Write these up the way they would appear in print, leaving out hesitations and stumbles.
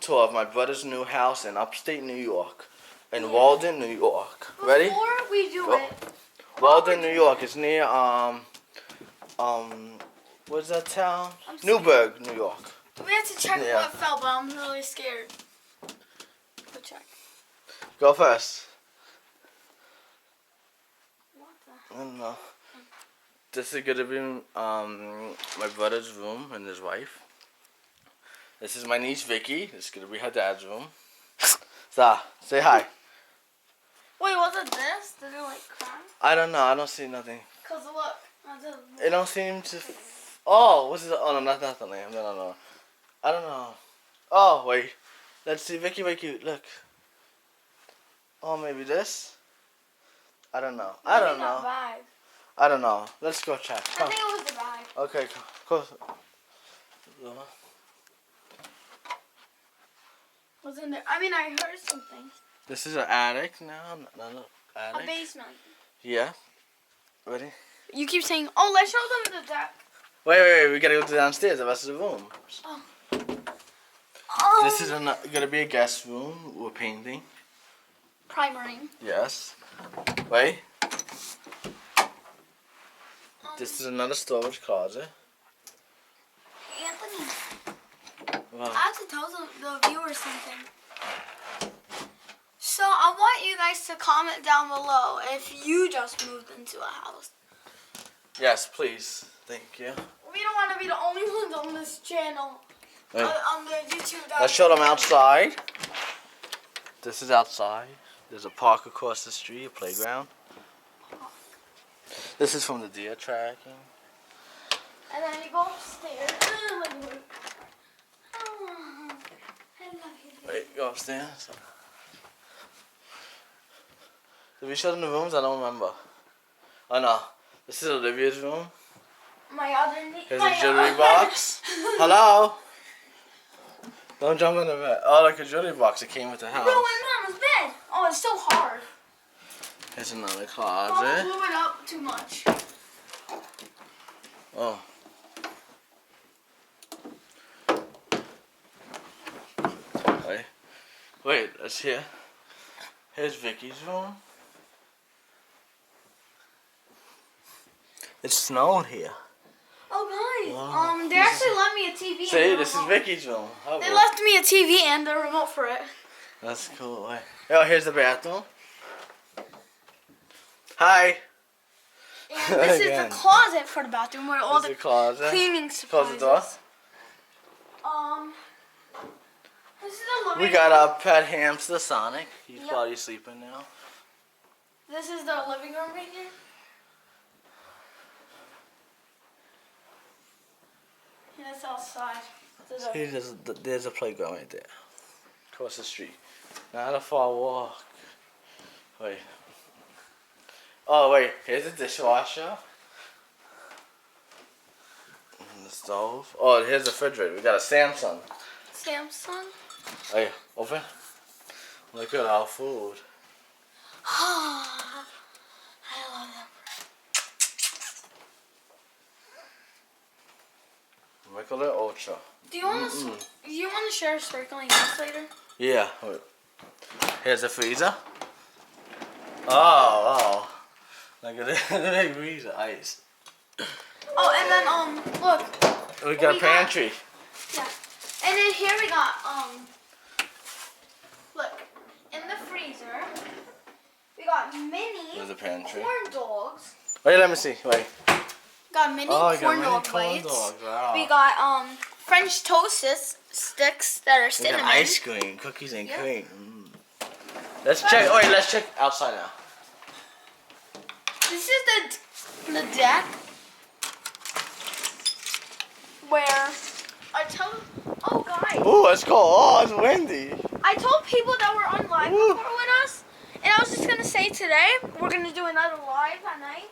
tour of my brother's new house in upstate New York. In Walden, New York. Ready? Before we do it. Walden, New York. It's near, what's that town? Newburgh, New York. We have to check what fell, but I'm really scared. Go check. Go first. What the? I don't know. This is gonna be my brother's room and his wife. This is my niece Vicky. This is gonna be her dad's room. So, say hi. Wait, was it this? Did it like cry? I don't know. I don't see nothing. Cause look. It don't seem to. Oh, what's it? Oh no, not the lamp. No. I don't know. Oh wait. Let's see, Vicky. Look. Oh, maybe this. I don't know. I don't know. Bag. I don't know. Let's go check. Come. I think it was the bag. Okay, go. Was in there? I mean, I heard something. This is an attic now. Not an attic. A basement. Yeah. Ready? You keep saying, "Oh, let's show them the deck." Wait. We gotta go downstairs. The rest of the room. Oh. This is gonna be a guest room. We're painting. Primering. Yes. Wait. This is another storage closet. Anthony. Wow. I have to tell the viewers something. So I want you guys to comment down below if you just moved into a house. Yes, please. Thank you. We don't want to be the only ones on this channel. Hey. On the YouTube. Let's show them outside. This is outside. There's a park across the street, a playground. This is from the deer tracking. And then you go upstairs. Wait, go upstairs. Did we show them the rooms? I don't remember. Oh no. This is Olivia's room. My other niece. Here's a jewelry box. Hello? Don't jump in the bed. Oh, like a jewelry box. It came with the house. Bro, my mama's bed. Oh, it's so hard. Here's another Mama closet. blew it up too much. Oh. Wait, let's hear. Here's Vicky's room. It snowed here. Oh, guys. Wow. They actually left me a TV. See, this is Vicky's room. Oh, they left me a TV and the remote for it. That's cool. Wait. Oh, here's the bathroom. Hi. And this is the closet for the bathroom where all the cleaning supplies. Close the door. This is the living We got our pet hamster, Sonic. He's probably sleeping now. This is the living room right here. And it's outside. See, there's a playground right there. Across the street. Not a far walk. Wait. Oh, wait. Here's the dishwasher. And the stove. Oh, here's the refrigerator. We got a Samsung. Samsung? Hey, open. Look at our food. I love them. Make a little ultra. Do you want to share sparkling ice later? Yeah. Wait. Here's the freezer. Oh. Look at this. The big freezer ice. Oh, and then look. We got a pantry. Yeah. And then here we got look, in the freezer we got mini corn dogs. Wait, let me see. Wait. Got mini corn dog bites. Wow. We got French toast sticks that are cinnamon. We got ice cream, cookies and cream. Let's check. Wait, let's check outside now. This is the deck where I tell. Oh, guys. Ooh, it's cold. Oh, it's windy. I told people that were on live before with us, and I was just gonna say today we're gonna do another live at night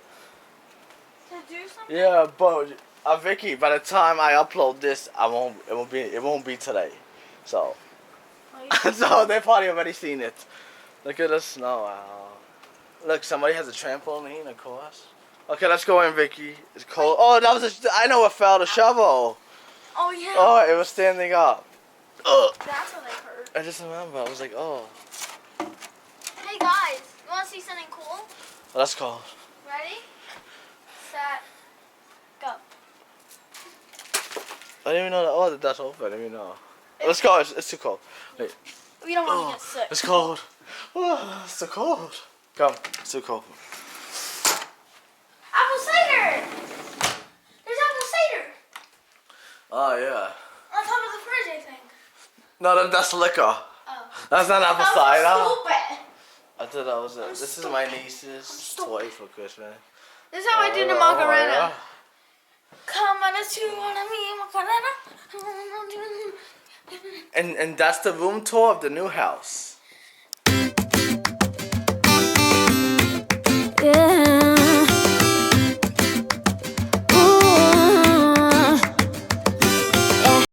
to do something. Yeah, but Vicky, by the time I upload this, it won't be today. So, so they probably already seen it. Look at the snow out. Look, somebody has a trampoline, of course. Okay, let's go in, Vicky. It's cold. Oh, that was I know it fell. The shovel. Oh yeah. Oh, it was standing up. Ugh. That's what they heard. I just remember. I was like, oh. Hey guys, you want to see something cool? Let's go. Ready? Set. Go. I didn't even know that. Oh, that's open. I didn't even know. Let's go. It's too cold. Wait. We don't want to get sick. It's cold. Oh, it's too cold. Come. It's too cold. Apple cider! There's apple cider! Oh, yeah. On top of the fridge, I think. No, that's liquor. Oh. That's not apple That cider. was stupid. I thought that was it. This is my niece's toy for Christmas. This is how I do the Macarena. Come on, it's you on me, Macarena. And that's the room tour of the new house.